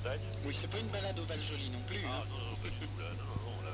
montagne. Oui, c'est pas une balade au Val-Joli non plus. Ah hein. non, non, pas du tout là, non, non, non, là.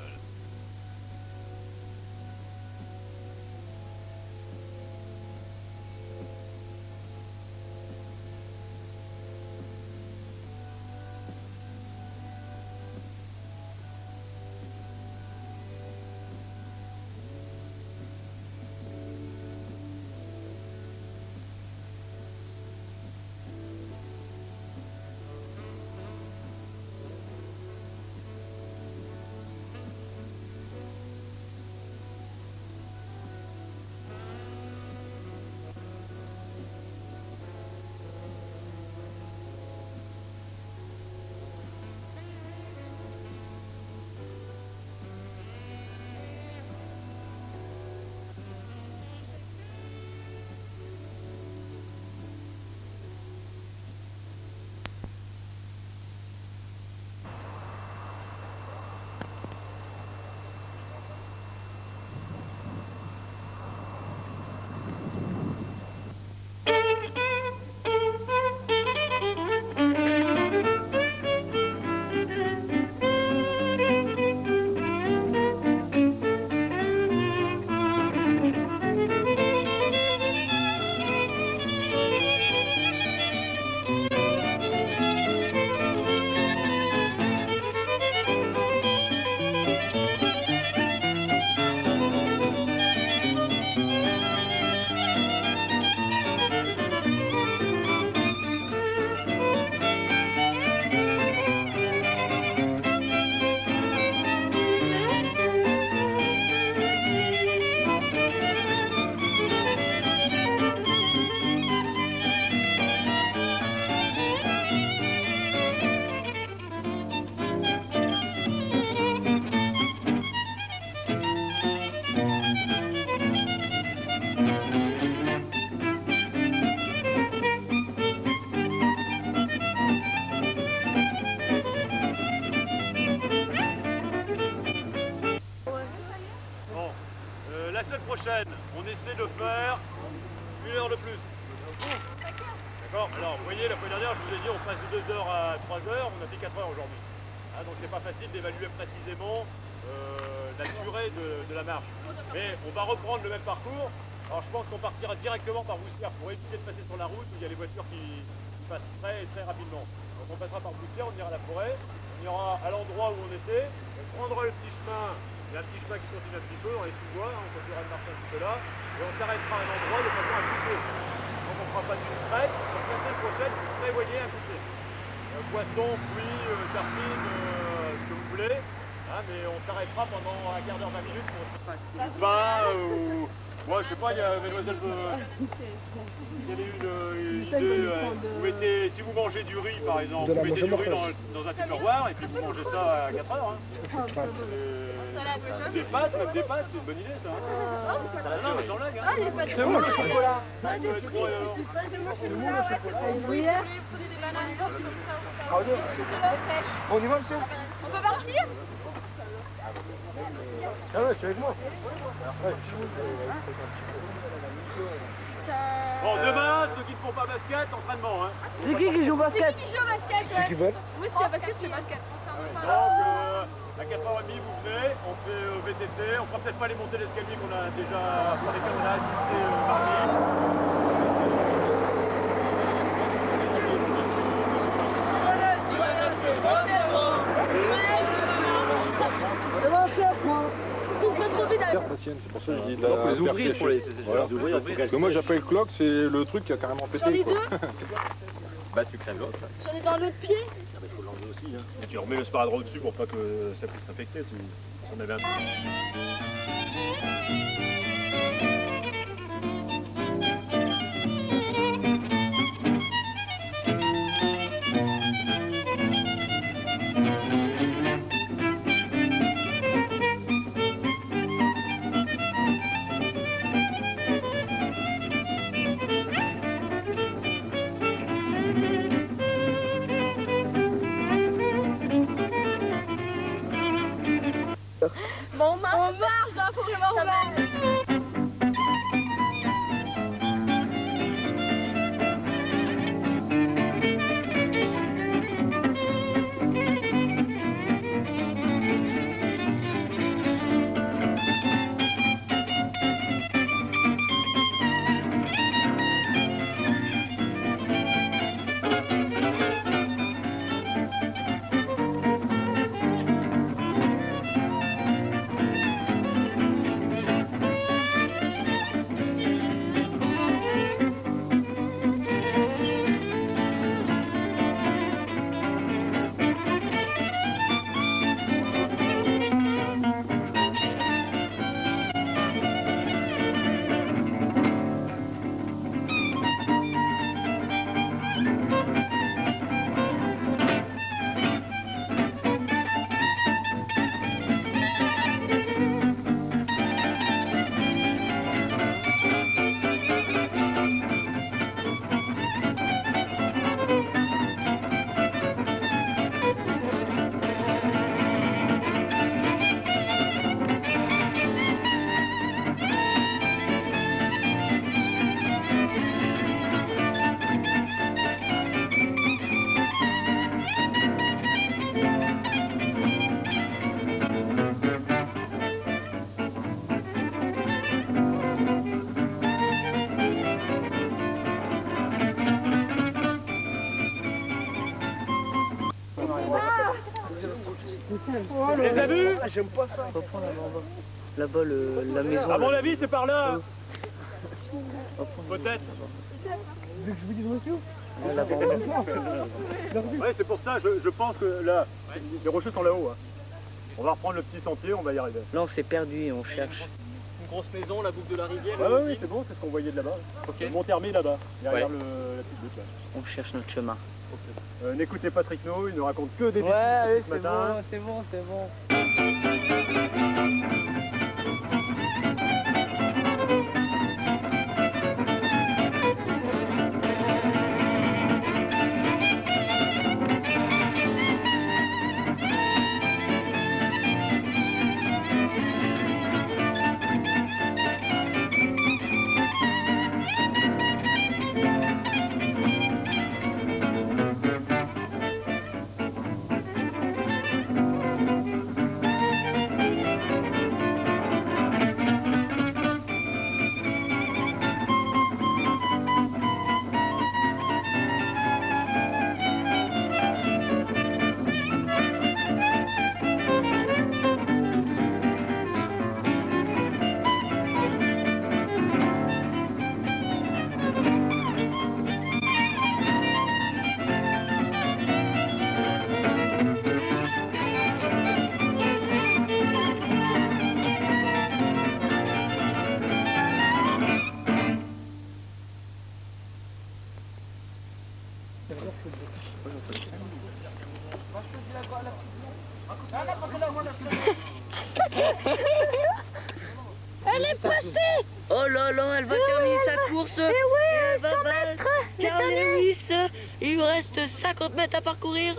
La semaine prochaine, on essaie de faire 1 heure de plus. D'accord. Alors, vous voyez, la fois dernière, je vous ai dit, on passe de 2 heures à 3 heures, on a fait 4 heures aujourd'hui. Hein, donc, c'est pas facile d'évaluer précisément la durée de la marche. Mais on va reprendre le même parcours. Alors, je pense qu'on partira directement par Boussières pour éviter de passer sur la route où il y a les voitures qui passent très rapidement. Donc, on passera par Boussières, on ira à la forêt, on ira à l'endroit où on était, on prendra le petit chemin. Il y a un petit chemin qui continue un petit peu dans les sous-bois, on continuera de marcher un petit peu là, et on s'arrêtera à un endroit de façon à goûter. Donc on ne fera pas de suite traite, donc la semaine prochaine, vous prévoyez un goûter. Poisson, fruits, tartines, ce que vous voulez, hein, mais on s'arrêtera pendant un quart d'heure, 20 minutes pour du pain, ou... Moi, je sais pas, il y a Mademoiselle... Il y avait une idée, vous mettez, si vous mangez du riz par exemple, vous mettez du riz dans un tupperware et puis vous mangez ça à 4 heures. Hein. Des pâtes, même des pâtes, c'est une bonne idée ça. Hein. Non, mais sans blague. Hein. C'est moi le chocolat. On y va monsieur? On peut partir? Ah ouais, tu es avec moi. Bon, demain, ceux qui ne font pas basket, entraînement. Hein. C'est qui joue au basket? C'est qui joue au basket? C'est qui veut? Oui, si, au basket, je fais basket. Donc, à 4h30, vous venez, on fait VTT. On fera peut-être pas les montées d'escalier qu'on a déjà, sur lesquelles on a assisté mardi. C'est pour ça que je dis pour les ouvriers, les ouvriers. Parce que moi j'appelle cloque, c'est le truc qui a carrément pété. J'en ai quoi. deux. Bah tu crèves l'autre. J'en ai dans l'autre pied. Il faut l'enlever aussi. Hein. Et tu remets le sparadrap au-dessus pour pas que ça puisse s'infecter si on avait un... Bon, on marche dans la forêt marron. Tu les as vus? J'aime pas ça. Reprends là-bas en bas. Là-bas, la maison. À mon là. avis, c'est par là. Peut-être. Vu que je vous dis monsieur. Là-bas en bas. Ouais, c'est pour ça, je pense que là, les rochers sont là-haut. Hein. On va reprendre le petit sentier, on va y arriver. Là, on s'est perdu et on cherche. Une grosse maison, la boucle de la rivière. Ouais, oui, c'est bon, c'est ce qu'on voyait de là-bas. Ok. Le Mont-Hermé là-bas, derrière Ouais. la petite butte là. On cherche notre chemin. N'écoutez pas Tricno, il ne raconte que des Ouais, bêtises allez, ce matin. c'est bon, c'est bon. Elle est passée. Oh là là, elle va terminer sa course. Mais oui, Elle va 100 battre mètres. Carl Lewis. Il lui reste 50 mètres à parcourir.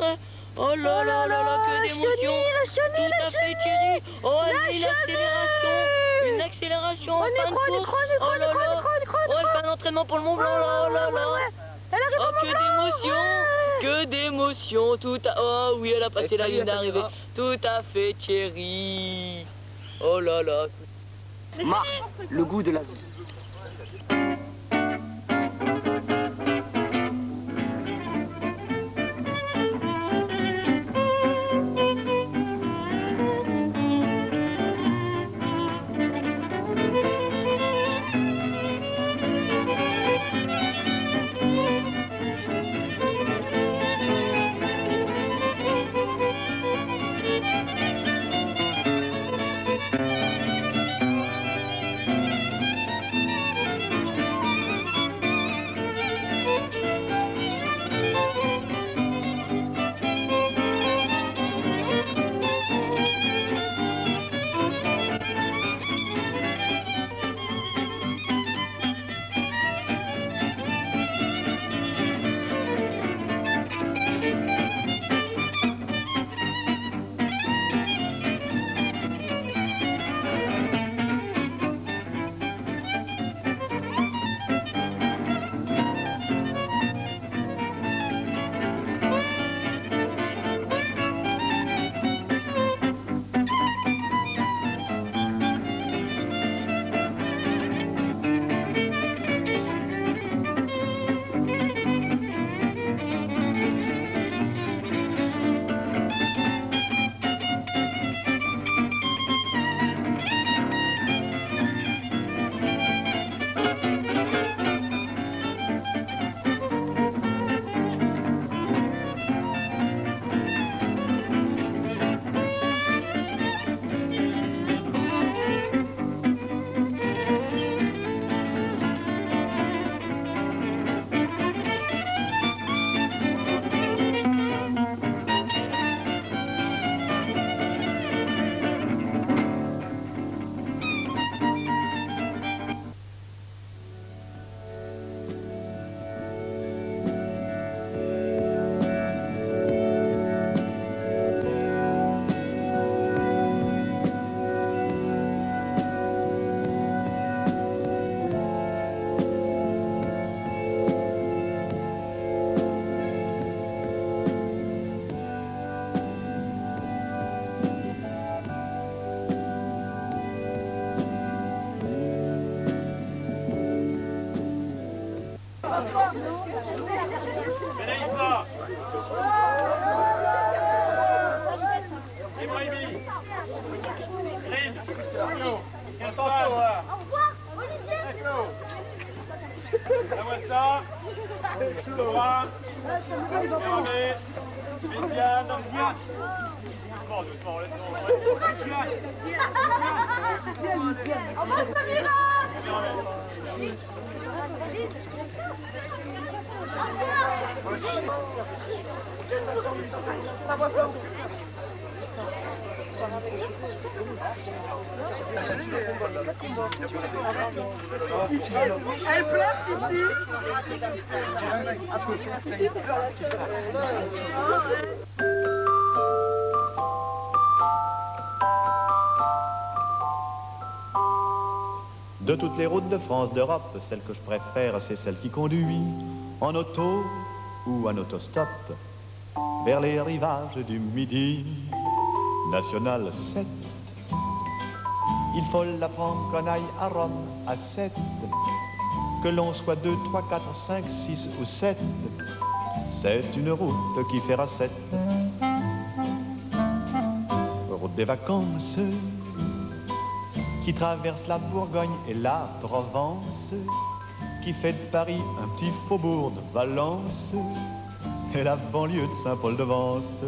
Oh là là là là, que d'émotion. Tout à fait, Thierry. Oh, elle met une accélération en fin de course. Oh là là. Oh, elle fait un entraînement pour le Mont Blanc. Là, oh là là. Oh, que d'émotion. Que d'émotion. Oh oui, elle a passé la ligne d'arrivée. Tout à fait, Thierry. Oh là là. Marc, le goût de la vie. Laurent. Hervé. Viviane. Doucement, doucement, Au revoir, Samira. Elle pleure, Sissi. De toutes les routes de France, d'Europe, celle que je préfère, c'est celle qui conduit en auto ou en autostop vers les rivages du Midi. National 7. Il faut la prendre qu'on aille à Rome à 7. Que l'on soit 2, 3, 4, 5, 6 ou 7. C'est une route qui fera 7. Route des vacances qui traverse la Bourgogne et la Provence, qui fait de Paris un petit faubourg de Valence et la banlieue de Saint-Paul-de-Vence.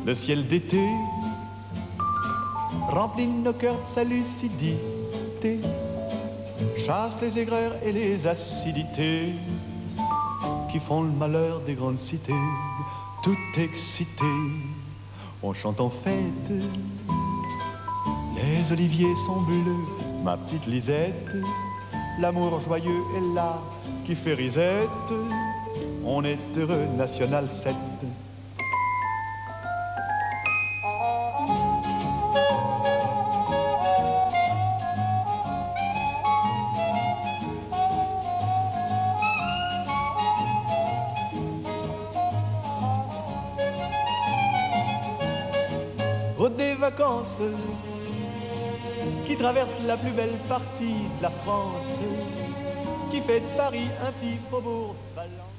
Le ciel d'été remplit nos cœurs de sa lucidité, chasse les aigreurs et les acidités qui font le malheur des grandes cités. Tout excité, on chante en fête. Les oliviers sont bleus, ma petite Lisette. L'amour joyeux est là qui fait risette. On est heureux, National 7. Route des vacances qui traverse la plus belle partie de la France, qui fait de Paris un petit faubourg de Valence.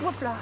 Hop là.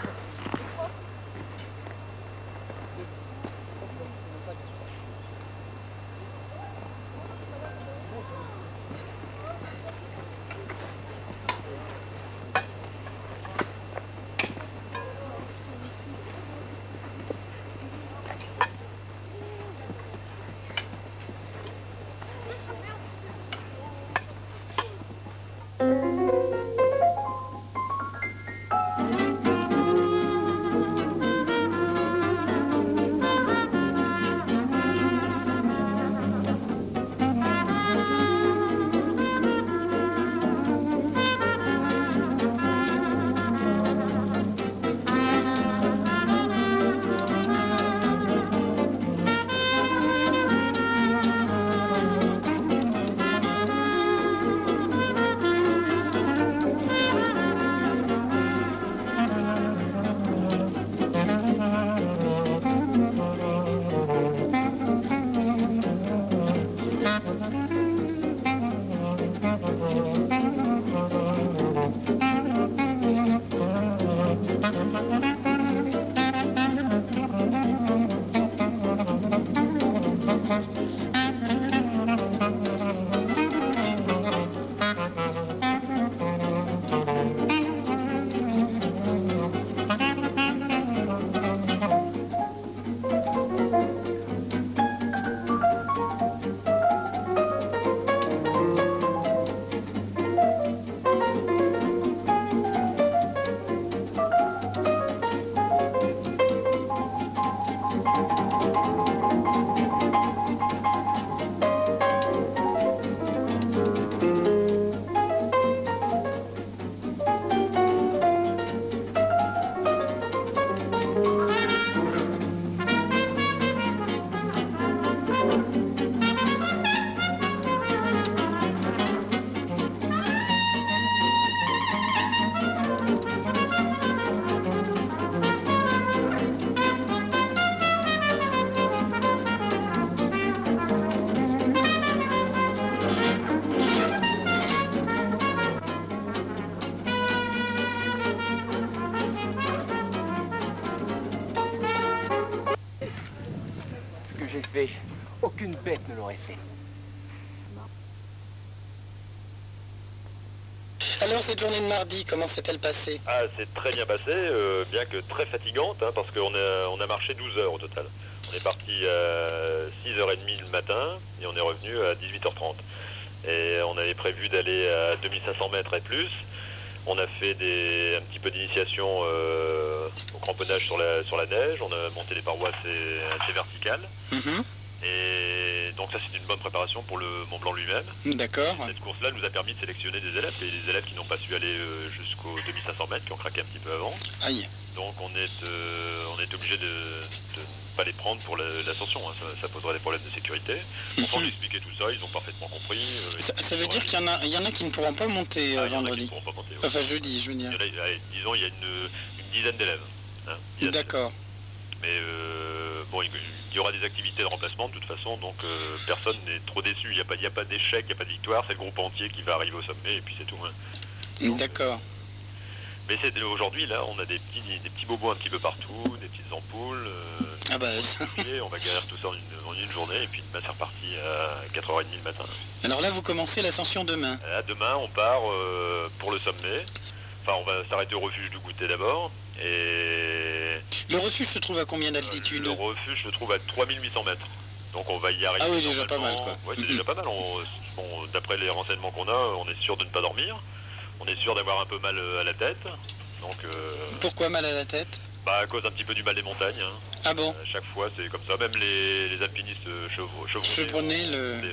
fait. Aucune bête ne l'aurait fait. Alors, cette journée de mardi, comment s'est-elle passée? Ah, c'est très bien passé, bien que très fatigante, hein, parce qu'on on a marché 12 heures au total. On est parti à 6h30 le matin et on est revenu à 18h30. Et on avait prévu d'aller à 2500 mètres et plus. On a fait un petit peu d'initiation au cramponnage sur la neige. On a monté les parois assez verticales. Et donc ça, c'est une bonne préparation pour le Mont Blanc lui-même. D'accord. Cette course-là nous a permis de sélectionner des élèves. Et les élèves qui n'ont pas su aller jusqu'aux 2500 mètres, qui ont craqué un petit peu avant. Aïe. Donc on est obligé de ne pas les prendre pour l'ascension. Hein. Ça poserait des problèmes de sécurité. On lui expliquer tout ça, ils ont parfaitement compris. Ça veut dire qu'il y en a qui ne pourront pas monter vendredi. Qui ne pourront pas monter, enfin jeudi, je veux dire. Disons, il y a une dizaine d'élèves. Hein, d'accord. Mais bon, il y aura des activités de remplacement de toute façon, donc personne n'est trop déçu. Il n'y a pas d'échec, il n'y a pas de victoire. C'est le groupe entier qui va arriver au sommet et puis c'est tout. Hein. D'accord. Mais aujourd'hui, là, on a des petits bobos un petit peu partout, des petites ampoules. On va guérir tout ça en une journée, et puis demain c'est reparti à 4h30 le matin. Alors là, vous commencez l'ascension demain? Là, demain, on part pour le sommet. Enfin, on va s'arrêter au refuge du Goûter d'abord. Et... Le refuge se trouve à combien d'altitude? Le refuge se trouve à 3800 mètres. Donc on va y arriver. Ah oui, déjà pas mal, quoi. Ouais, c'est déjà pas mal. D'après les renseignements qu'on a, on est sûr de ne pas dormir. On est sûr d'avoir un peu mal à la tête. Donc, pourquoi mal à la tête? À cause un petit peu du mal des montagnes. Hein. Ah bon? Chaque fois, c'est comme ça. Même les alpinistes chevronnés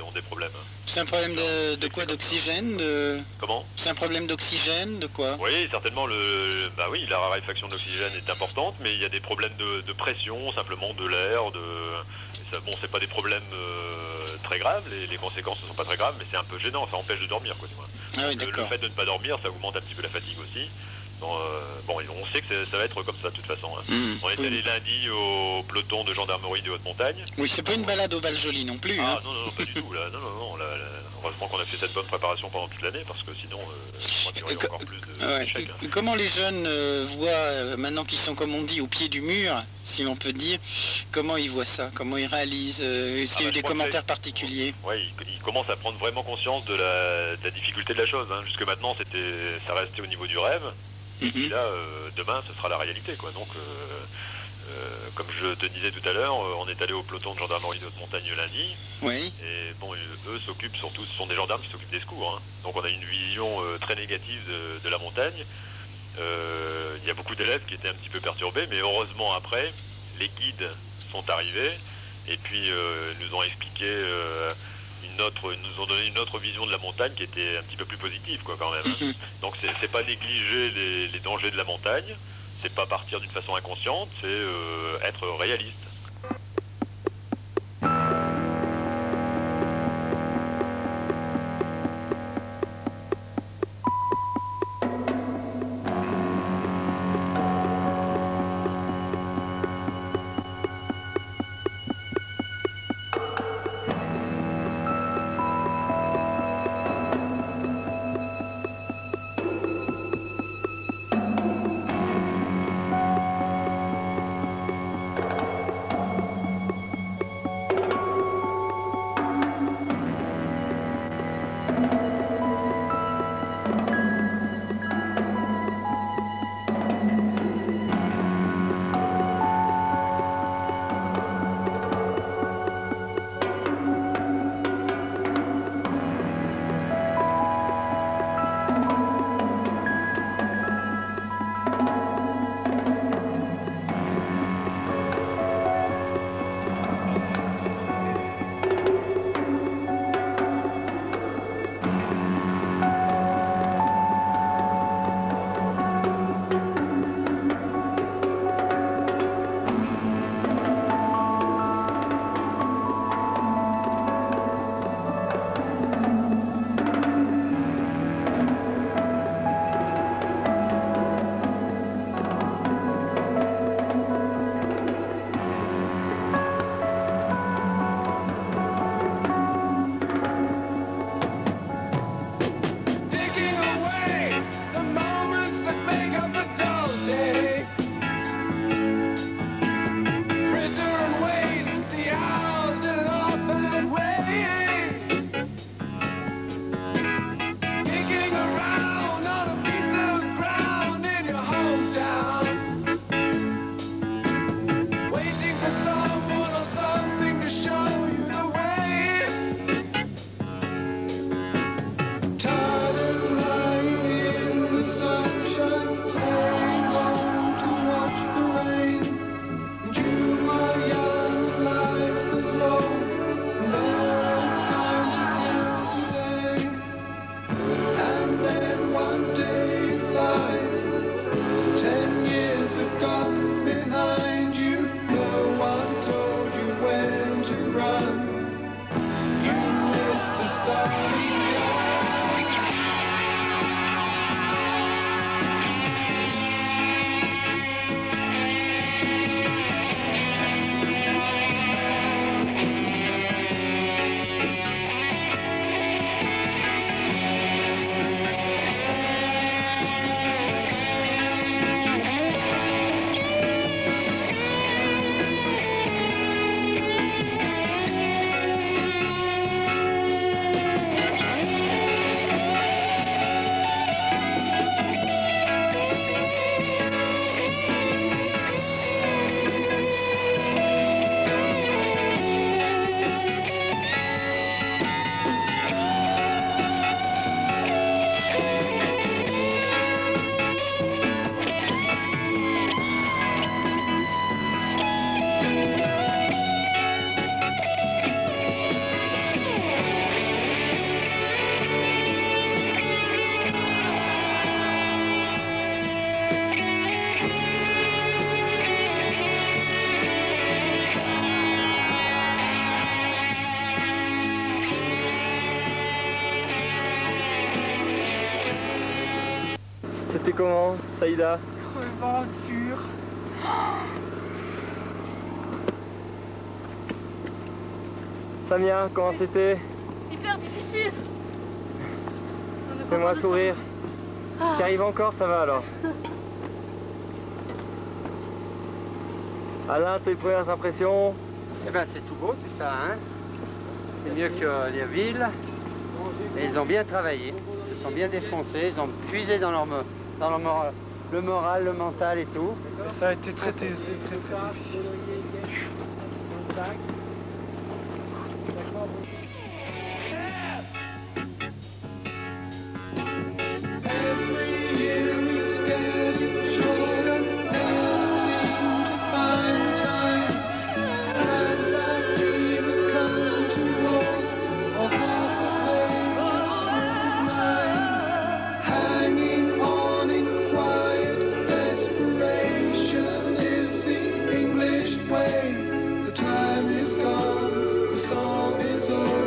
ont des problèmes. C'est un problème de quoi? D'oxygène? Comment? C'est un problème d'oxygène? De quoi? Oui, certainement. Oui, la raréfaction de l'oxygène est importante, mais il y a des problèmes de pression, simplement de l'air. Bon, c'est pas des problèmes très graves. Les conséquences ne sont pas très graves, mais c'est un peu gênant. Ça empêche de dormir, quoi. Ah oui, le fait de ne pas dormir, ça augmente un petit peu la fatigue aussi. On sait que ça va être comme ça de toute façon. Hein. On est allé lundi au peloton de gendarmerie de Haute-Montagne. Oui, c'est pas une balade au Val-Joli non plus. Ah non, pas du tout. Là. Non. Heureusement qu'on a fait cette bonne préparation pendant toute l'année, parce que sinon, il y aurait encore plus d'échecs. Hein. Comment les jeunes voient, maintenant qu'ils sont, comme on dit, au pied du mur, si l'on peut dire, comment ils voient ça? Comment ils réalisent? Est-ce qu'il y a eu des commentaires particuliers? Oui, ils commencent à prendre vraiment conscience de la difficulté de la chose. Hein. Jusque maintenant, ça restait au niveau du rêve. Et puis là, demain, ce sera la réalité, quoi. Donc, comme je te disais tout à l'heure, on est allé au peloton de gendarmerie de Haute-Montagne lundi. Oui. Et bon, eux s'occupent surtout, ce sont des gendarmes qui s'occupent des secours. Hein. Donc, on a une vision très négative de la montagne. Il y a beaucoup d'élèves qui étaient un petit peu perturbés, mais heureusement après, les guides sont arrivés et puis nous ont expliqué. Nous ont donné une autre vision de la montagne qui était un petit peu plus positive, quoi, quand même. Donc c'est pas négliger les dangers de la montagne, c'est pas partir d'une façon inconsciente, c'est être réaliste. comment, Saïda? Crevant, dur. Samia, comment c'était? Hyper difficile. Fais-moi sourire. Tu arrives encore, ça va alors? Alain, tes premières impressions? Eh ben c'est tout beau tout ça, hein. C'est mieux que les villes. Et ils ont bien travaillé. Ils se sont bien défoncés. Ils ont puisé dans le moral, le mental et tout. Ça a été très difficile. The time is gone, the song is over.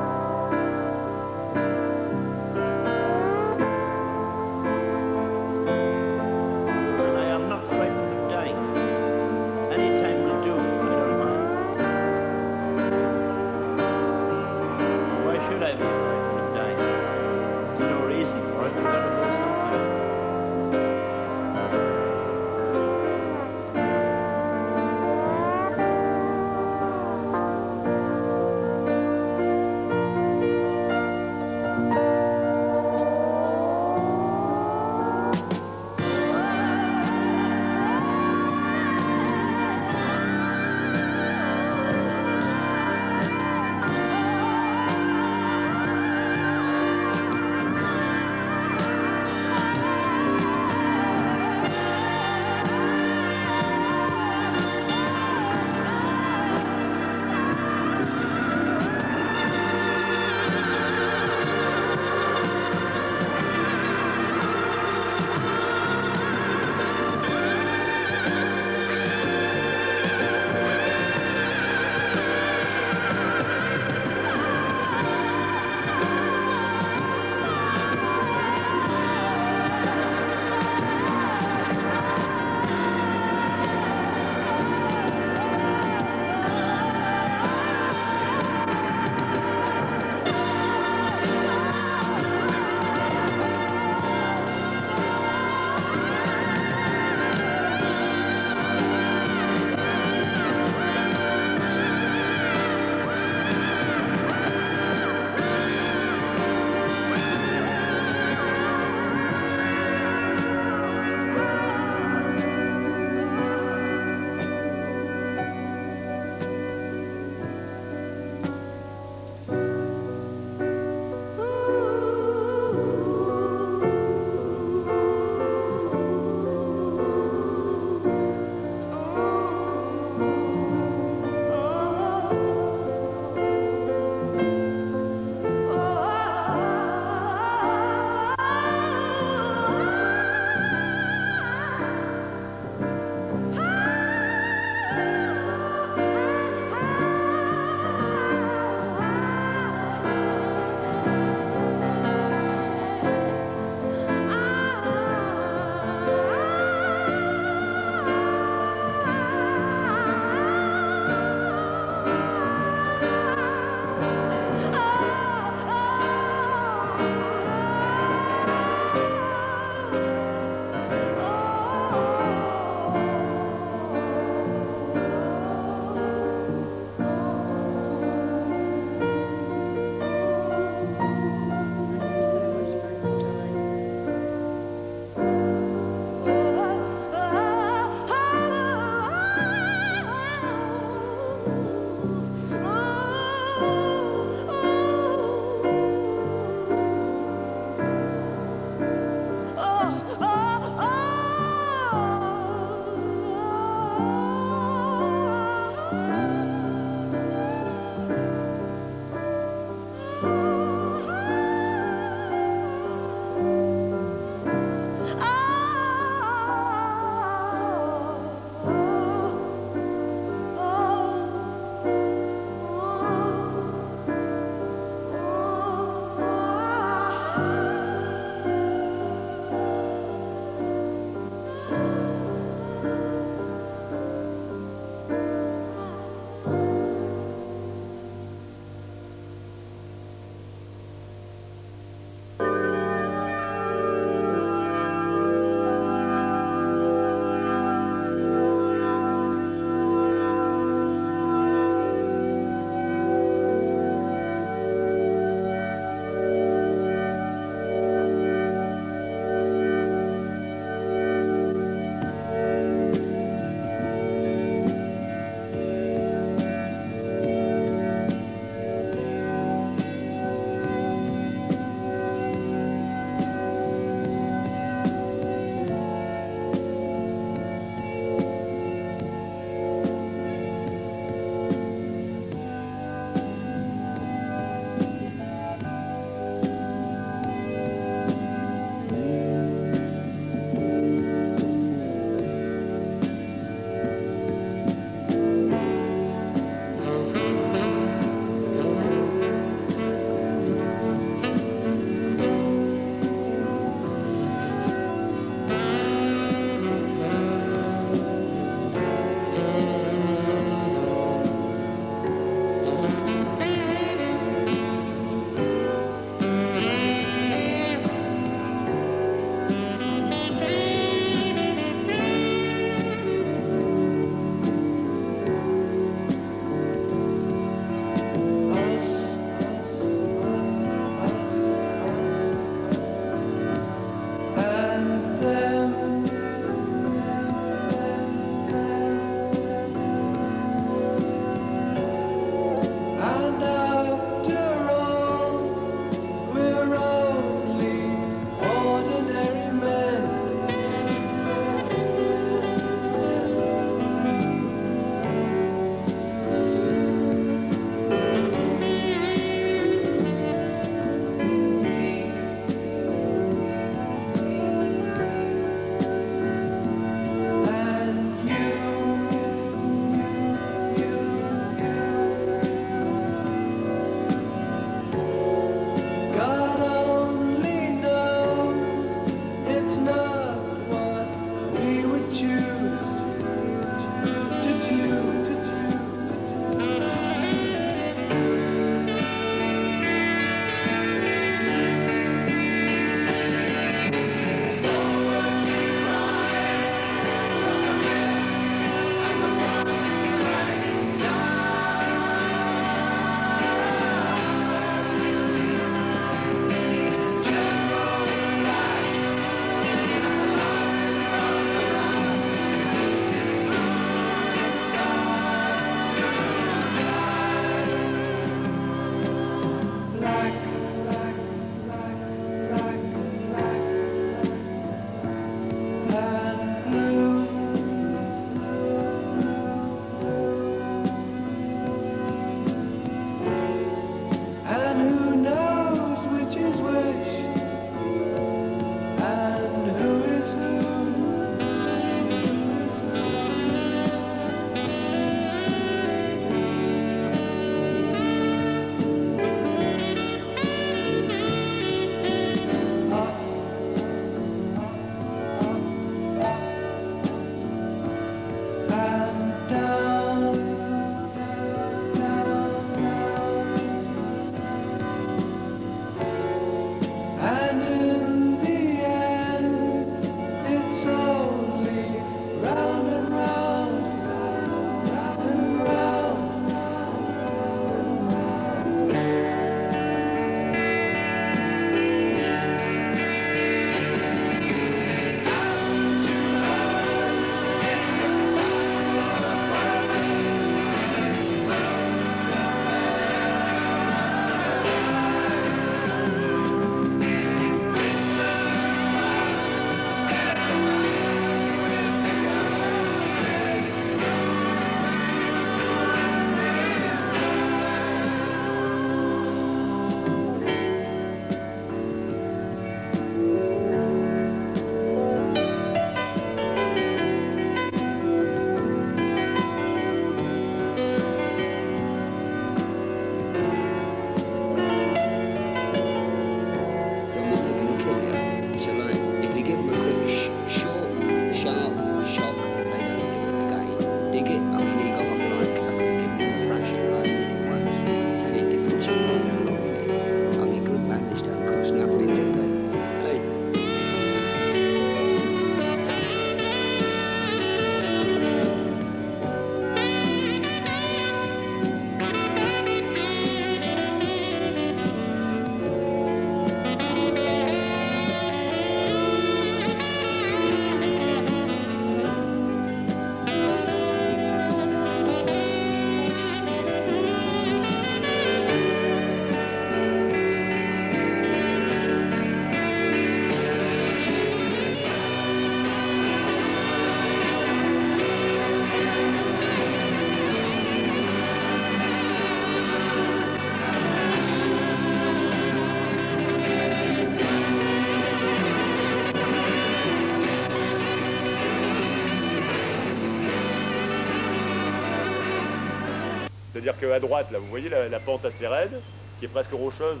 C'est-à-dire qu'à droite, là, vous voyez la pente assez raide, qui est presque rocheuse,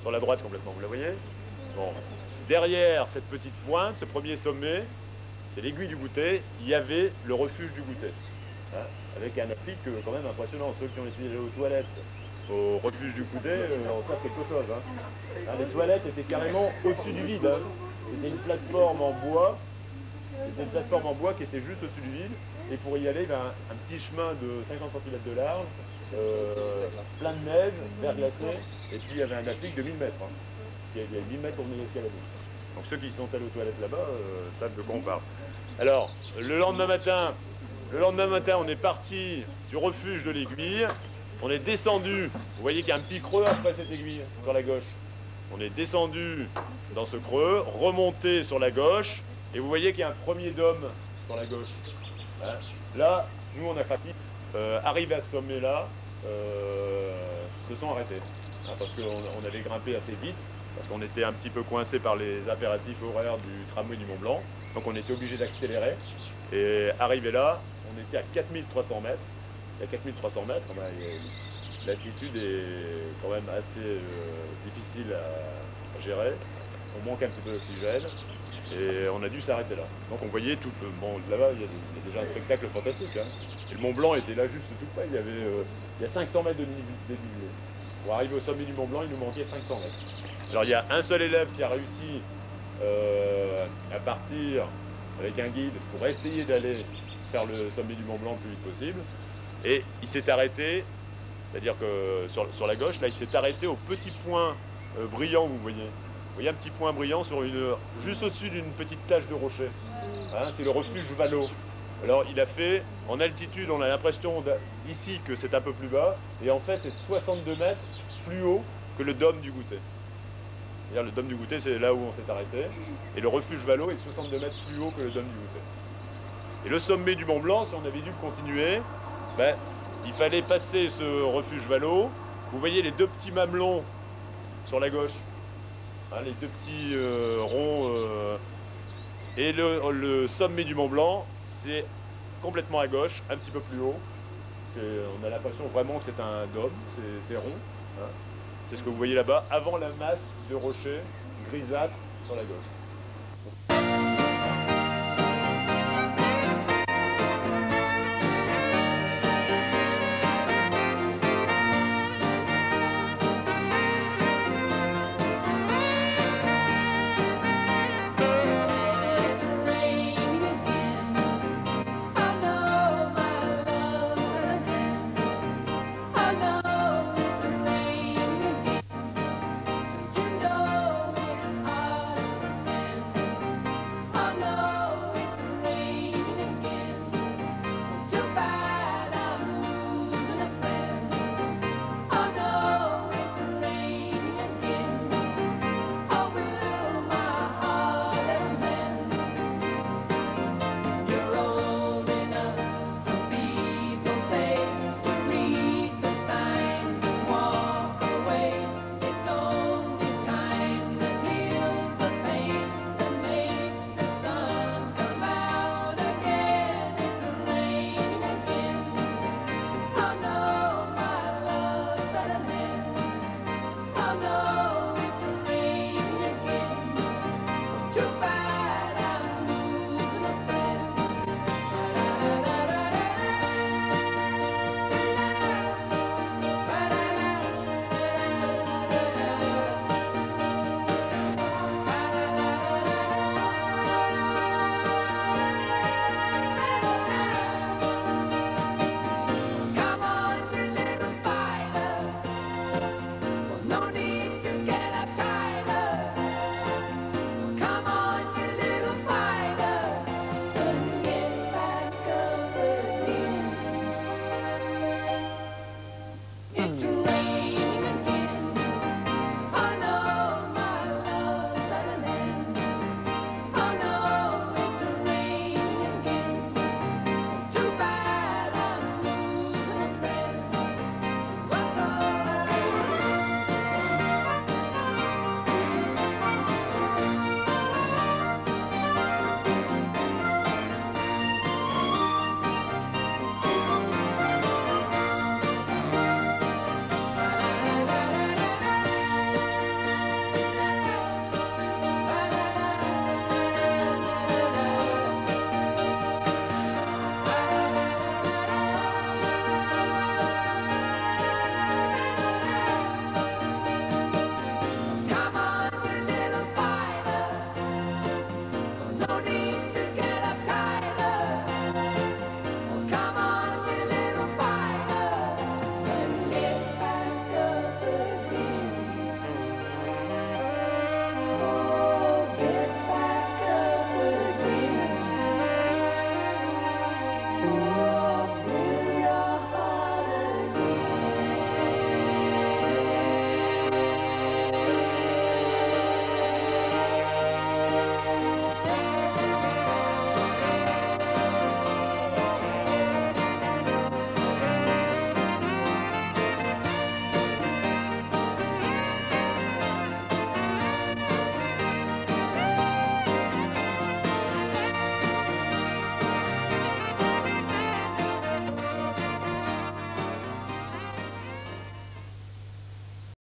sur la droite complètement, vous la voyez? Bon. Derrière cette petite pointe, ce premier sommet, c'est l'aiguille du goûter, il y avait le refuge du goûter. Hein, avec un applique quand même impressionnant. Ceux qui ont essayé d'aller aux toilettes au refuge du goûter, on sait quelque chose. Hein. Les toilettes étaient carrément au-dessus du vide. Hein. C'était une plateforme en bois. C'était une plateforme en bois qui était juste au-dessus du vide. Et pour y aller, un petit chemin de 50 cm de large, plein de neige, verglacé, et puis il y avait un applique de 1000 mètres. Hein. Il y a 1000 mètres pour venir escalader. Donc ceux qui sont allés aux toilettes là-bas savent de quoi on parle. Alors, le lendemain matin, on est parti du refuge de l'aiguille. On est descendu. Vous voyez qu'il y a un petit creux après cette aiguille, sur la gauche. On est descendu dans ce creux, remonté sur la gauche. Et vous voyez qu'il y a un premier dôme sur la gauche. Hein, là, nous, on a pratiqué. Arrivé à ce sommet-là, se sont arrêtés. Hein, parce qu'on avait grimpé assez vite. Parce qu'on était un petit peu coincé par les impératifs horaires du tramway du Mont Blanc. Donc on était obligé d'accélérer. Et arrivé là, on était à 4300 mètres. Et à 4300 mètres, l'altitude est quand même assez difficile à gérer. On manque un petit peu d'oxygène. Et on a dû s'arrêter là. Donc on voyait tout. Bon, là-bas, il y a déjà un spectacle fantastique. Hein. Et le Mont Blanc était là juste tout près. Il y a 500 mètres de dénivelé. Pour arriver au sommet du Mont Blanc, il nous manquait 500 mètres. Alors il y a un seul élève qui a réussi à partir avec un guide pour essayer d'aller faire le sommet du Mont Blanc le plus vite possible. Et il s'est arrêté, c'est-à-dire que sur la gauche, là, il s'est arrêté au petit point brillant, vous voyez. Vous voyez un petit point brillant juste au-dessus d'une petite tache de rocher. Hein, c'est le refuge Vallot. Alors il a fait, en altitude, on a l'impression ici que c'est un peu plus bas, et en fait c'est 62 mètres plus haut que le dôme du goûter. C'est-à-dire le dôme du goûter, c'est là où on s'est arrêté, et le refuge Vallot est 62 mètres plus haut que le dôme du goûter. Et le sommet du Mont Blanc, si on avait dû le continuer, il fallait passer ce refuge Vallot. Vous voyez les deux petits mamelons sur la gauche, hein, les deux petits ronds, et le sommet du Mont Blanc, c'est complètement à gauche, un petit peu plus haut. On a l'impression vraiment que c'est un dôme, c'est rond. Hein. C'est ce que vous voyez là-bas, avant la masse de rochers grisâtres sur la gauche.